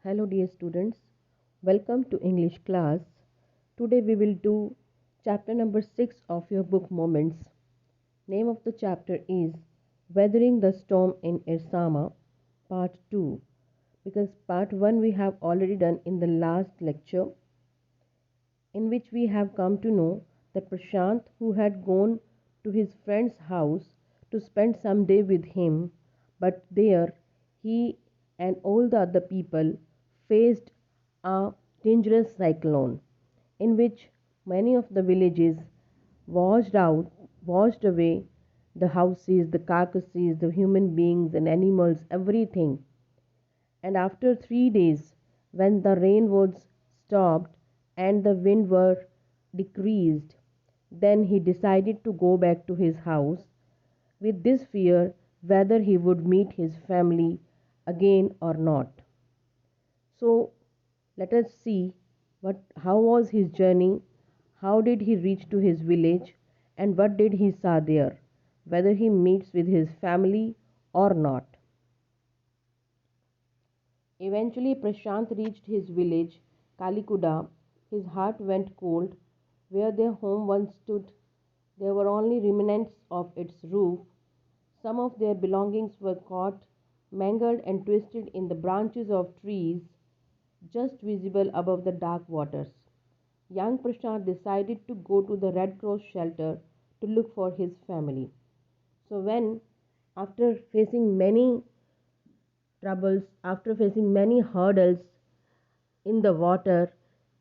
Hello, dear students. Welcome to English class. Today we will do chapter number 6 of your book Moments. Name of the chapter is Weathering the Storm in Irsama, part 2. Because part 1 we have already done in the last lecture, in which we have come to know that Prashant, who had gone to his friend's house to spend some day with him, but there he and all the other people faced a dangerous cyclone in which many of the villages washed away the houses, the carcasses, the human beings and animals, everything. And after 3 days, when the rain was stopped and the wind were decreased, then he decided to go back to his house with this fear whether he would meet his family again or not. So let us see how was his journey, how did he reach to his village, and what did he saw there, whether he meets with his family or not. Eventually, Prashant reached his village, Kalikuda. His heart went cold. Where their home once stood, there were only remnants of its roof. Some of their belongings were caught, mangled, and twisted in the branches of trees just visible above the dark waters. Young Prashant decided to go to the Red Cross shelter to look for his family. So, after facing many troubles, after facing many hurdles in the water,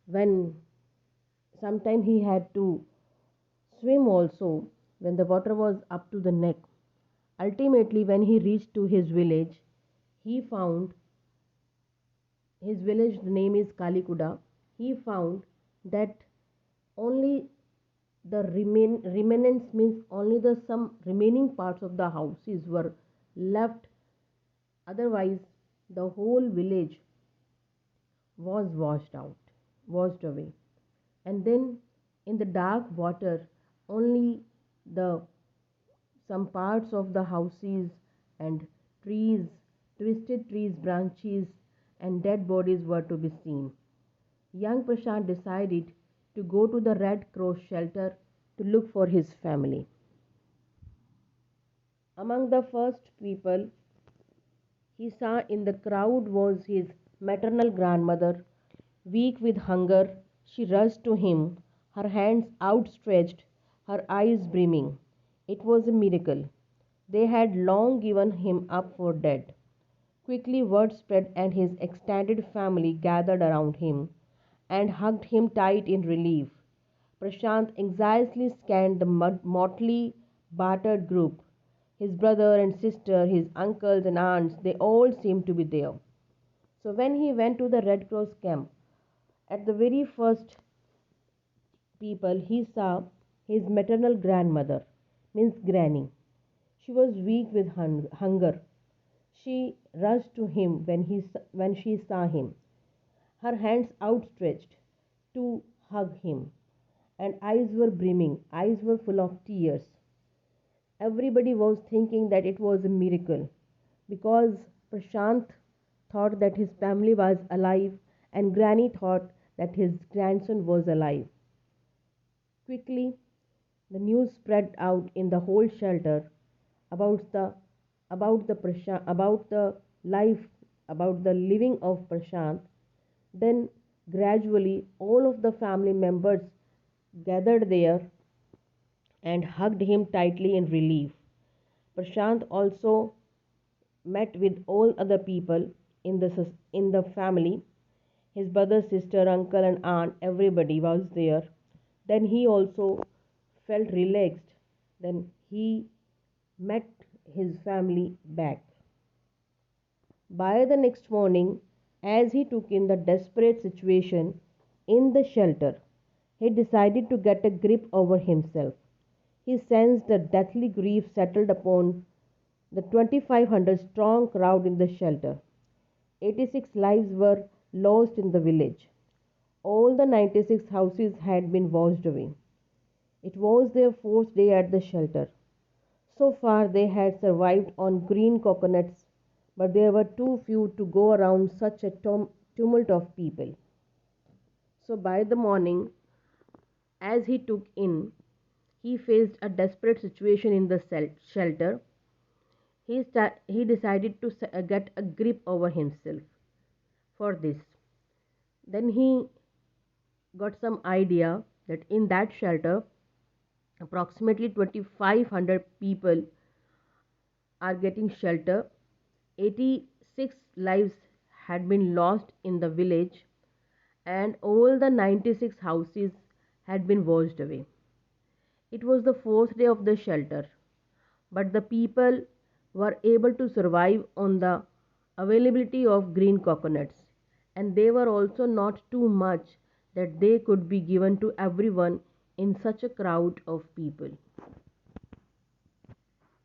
when sometime he had to swim also when the water was up to the neck. Ultimately, when he reached to his village, he found his village name is Kalikuda. He found that only the remnants means only the some remaining parts of the houses were left. Otherwise, the whole village was washed away. And then in the dark water, only the some parts of the houses and trees, twisted trees, branches, and dead bodies were to be seen. Young Prashant decided to go to the Red Cross shelter to look for his family. Among the first people he saw in the crowd was his maternal grandmother. Weak with hunger, she rushed to him, her hands outstretched, her eyes brimming. It was a miracle. They had long given him up for dead. Quickly word spread, and his extended family gathered around him and hugged him tight in relief. Prashant anxiously scanned the motley, battered group. His brother and sister, his uncles and aunts, they all seemed to be there. So when he went to the Red Cross camp, at the very first people he saw his maternal grandmother, means granny. She was weak with hunger. She rushed to him when she saw him, her hands outstretched to hug him, and eyes were brimming, eyes were full of tears. Everybody was thinking that it was a miracle because Prashant thought that his family was alive and Granny thought that his grandson was alive. Quickly, the news spread out in the whole shelter about the about the life, about the living of Prashant. Then gradually all of the family members gathered there and hugged him tightly in relief. Prashant also met with all other people in the family. His brother, sister, uncle, and aunt, everybody was there. Then he also felt relaxed. Then he met his family back. By the next morning, as he took in the desperate situation in the shelter, he decided to get a grip over himself. He sensed a deathly grief settled upon the 2,500 strong crowd in the shelter. 86 lives were lost in the village. All the 96 houses had been washed away. It was their fourth day at the shelter. So far they had survived on green coconuts, but there were too few to go around such a tumult of people. So by the morning, as he took in, he faced a desperate situation in the shelter. He decided to get a grip over himself for this. Then he got some idea that in that shelter, approximately 2,500 people are getting shelter. 86 lives had been lost in the village, and all the 96 houses had been washed away. It was the fourth day of the shelter, but the people were able to survive on the availability of green coconuts, and they were also not too much that they could be given to everyone in such a crowd of people.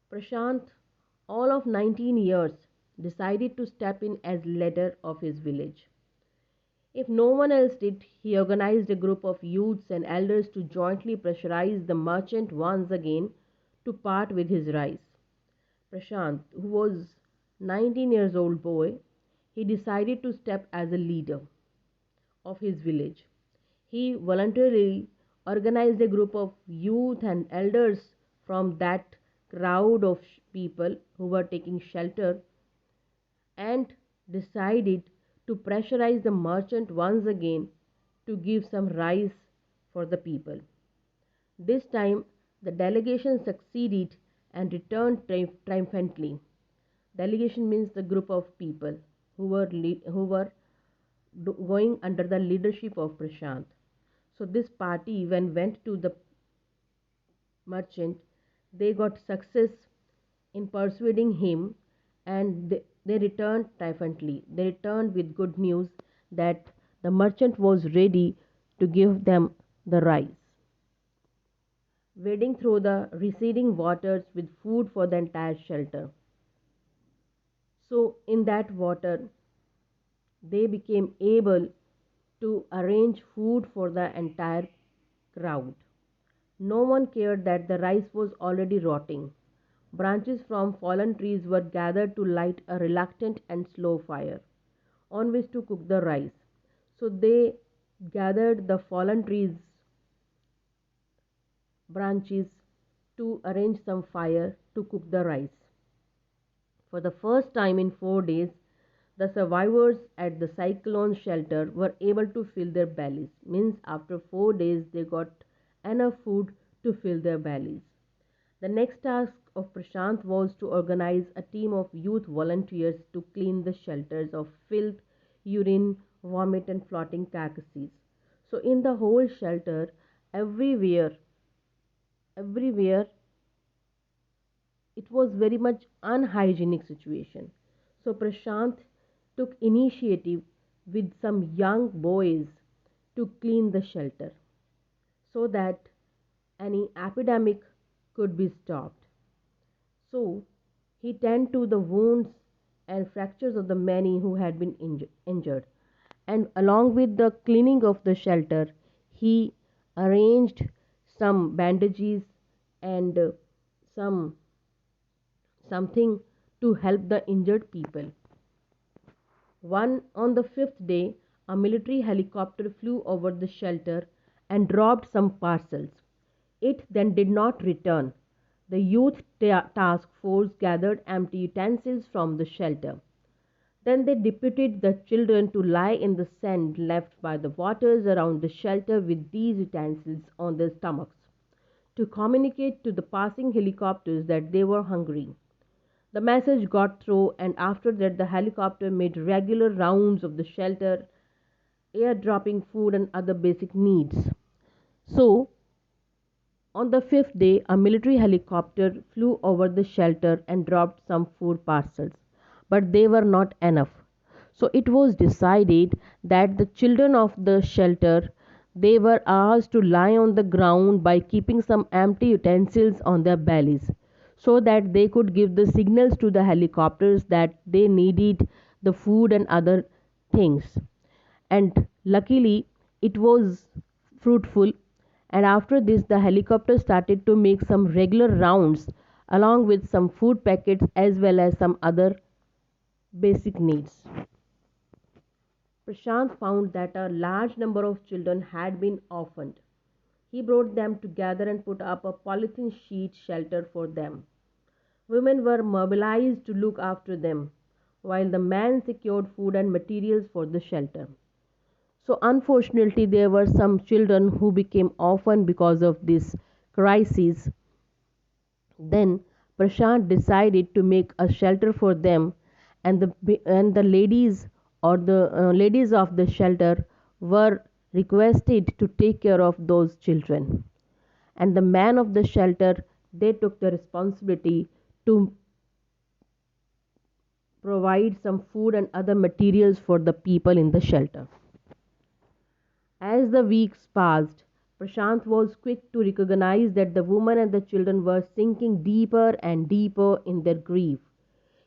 Prashant, all of 19 years, decided to step in as leader of his village. If no one else did, he organized a group of youths and elders to jointly pressurize the merchant once again to part with his rice. Prashant, who was 19 years old boy, he decided to step as a leader of his village. He voluntarily organized a group of youth and elders from that crowd of people who were taking shelter and decided to pressurize the merchant once again to give some rice for the people. This time, the delegation succeeded and returned triumphantly. Delegation means the group of people who were going under the leadership of Prashant. So this party, when went to the merchant, they got success in persuading him, and they returned triumphantly. They returned with good news that the merchant was ready to give them the rice. Wading through the receding waters with food for the entire shelter. So, in that water, they became able to arrange food for the entire crowd. No one cared that the rice was already rotting. Branches from fallen trees were gathered to light a reluctant and slow fire on which to cook the rice. So they gathered the fallen trees branches to arrange some fire to cook the rice. For the first time in 4 days, the survivors at the cyclone shelter were able to fill their bellies. Means after 4 days they got enough food to fill their bellies. The next task of Prashant was to organize a team of youth volunteers to clean the shelters of filth, urine, vomit, and floating carcasses. So, in the whole shelter, everywhere, it was very much unhygienic situation. So, Prashant took initiative with some young boys to clean the shelter so that any epidemic could be stopped. So he tended to the wounds and fractures of the many who had been injured. And along with the cleaning of the shelter, he arranged some bandages and some something to help the injured people. On the fifth day, a military helicopter flew over the shelter and dropped some parcels. It then did not return. The youth task force gathered empty utensils from the shelter. Then they deputed the children to lie in the sand left by the waters around the shelter with these utensils on their stomachs to communicate to the passing helicopters that they were hungry. The message got through, and after that, the helicopter made regular rounds of the shelter, airdropping food and other basic needs. So, on the fifth day, a military helicopter flew over the shelter and dropped some food parcels, but they were not enough. So it was decided that the children of the shelter, they were asked to lie on the ground by keeping some empty utensils on their bellies so that they could give the signals to the helicopters that they needed the food and other things. And luckily it was fruitful, and after this the helicopter started to make some regular rounds along with some food packets as well as some other basic needs. Prashant found that a large number of children had been orphaned. He brought them together and put up a polythene sheet shelter for them. Women were mobilized to look after them, while the men secured food and materials for the shelter. So, unfortunately, there were some children who became orphaned because of this crisis. Then Prashant decided to make a shelter for them, and the ladies or the ladies of the shelter were requested to take care of those children. And the man of the shelter, they took the responsibility to provide some food and other materials for the people in the shelter. As the weeks passed, Prashant was quick to recognize that the women and the children were sinking deeper and deeper in their grief.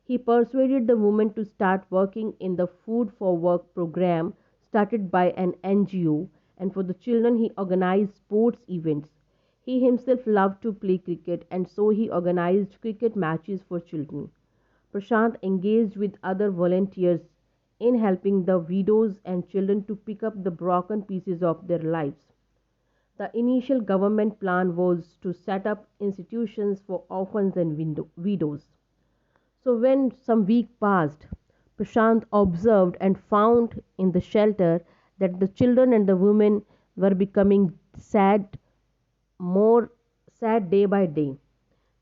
He persuaded the women to start working in the Food for Work program started by an NGO, and for the children, he organized sports events. He himself loved to play cricket, and so he organized cricket matches for children. Prashant engaged with other volunteers in helping the widows and children to pick up the broken pieces of their lives. The initial government plan was to set up institutions for orphans and widows. So, when some week passed, Prashant observed and found in the shelter that the children and the women were becoming sad, more sad day by day.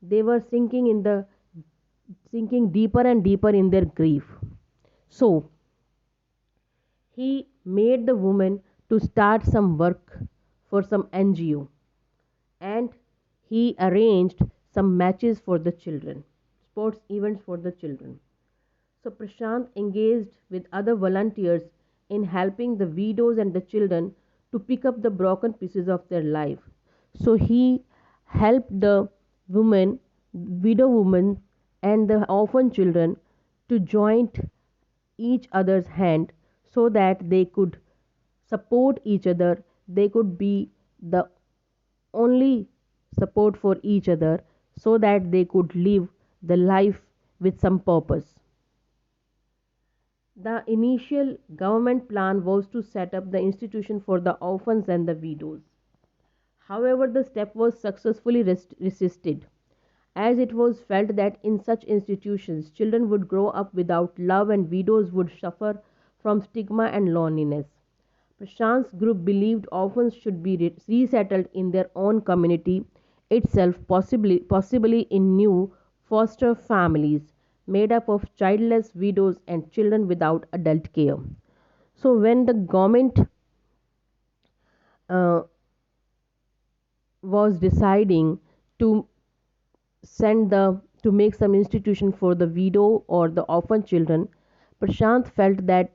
They were sinking deeper and deeper in their grief. So, he made the woman to start some work for some NGO, and he arranged some matches for the children, sports events for the children. So Prashant engaged with other volunteers in helping the widows and the children to pick up the broken pieces of their life. So he helped the women, widow women, and the orphan children to join each other's hand so that they could support each other. They could be the only support for each other so that they could live the life with some purpose. The initial government plan was to set up the institution for the orphans and the widows. However, the step was successfully resisted, as it was felt that in such institutions children would grow up without love and widows would suffer from stigma and loneliness. Prashant's group believed orphans should be resettled in their own community itself, possibly in new foster families made up of childless widows and children without adult care. So, when the government uh, was deciding to send the to make some institution for the widow or the orphan children, Prashant felt that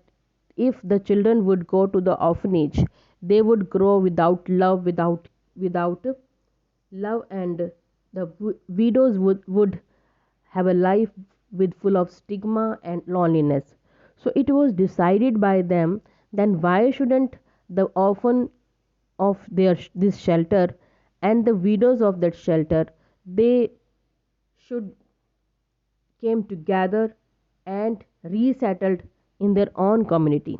if the children would go to the orphanage, they would grow without love, without love, and the widows would have a life with full of stigma and loneliness. So it was decided by them, then why shouldn't the orphan of this shelter and the widows of that shelter, they should came together and resettled in their own community.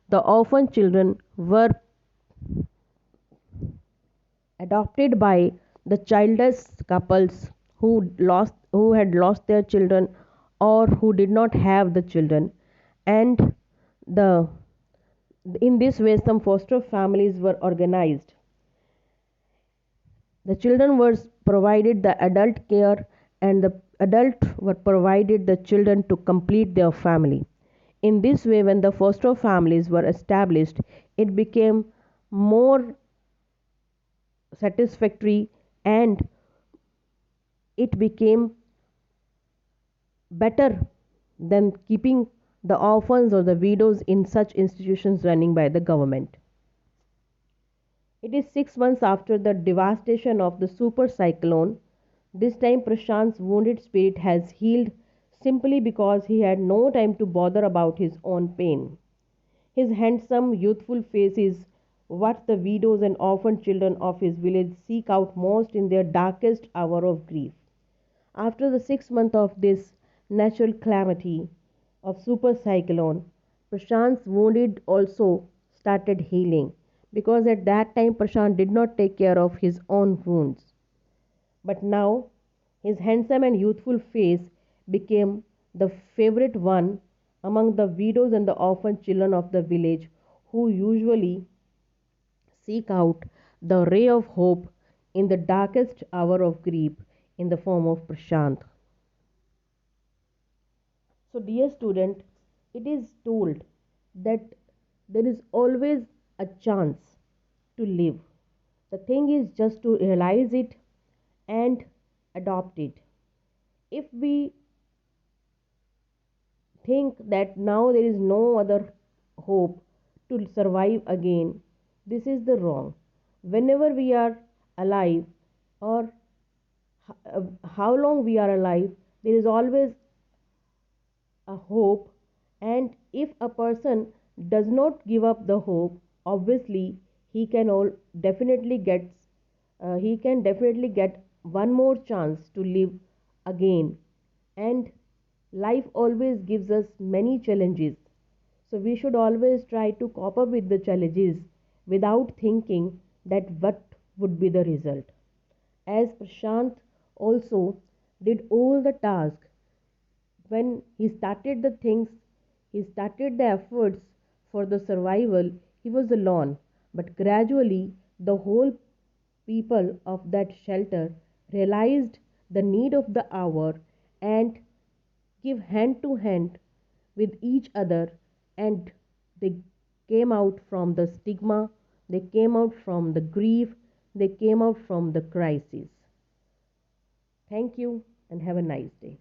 The orphan children were adopted by the childless couples who had lost their children or who did not have the children, and the in this way some foster families were organized. The children were provided the adult care, and the adult were provided the children to complete their family. In this way, when the foster families were established, it became more satisfactory, and it became better than keeping the orphans or the widows in such institutions running by the government. It is 6 months after the devastation of the super cyclone. This time Prashant's wounded spirit has healed simply because he had no time to bother about his own pain. His handsome, youthful face is what the widows and orphan children of his village seek out most in their darkest hour of grief. After the 6 months of this natural calamity of super cyclone, Prashant's wounded also started healing, because at that time Prashant did not take care of his own wounds. But now his handsome and youthful face became the favorite one among the widows and the orphan children of the village, who usually seek out the ray of hope in the darkest hour of grief in the form of Prashant. So, dear student, it is told that there is always a chance to live. The thing is just to realize it and adopt it. If we think that now there is no other hope to survive again, this is the wrong. Whenever we are alive, or how long we are alive, there is always a hope. And if a person does not give up the hope, obviously he can all definitely get he can definitely get one more chance to live again. And life always gives us many challenges, so we should always try to cope up with the challenges without thinking that what would be the result. As Prashant also did all the tasks, when he started the things, he started the efforts for the survival, he was alone. But gradually, the whole people of that shelter realized the need of the hour and give hand to hand with each other, and they came out from the stigma, they came out from the grief, they came out from the crisis. Thank you and have a nice day.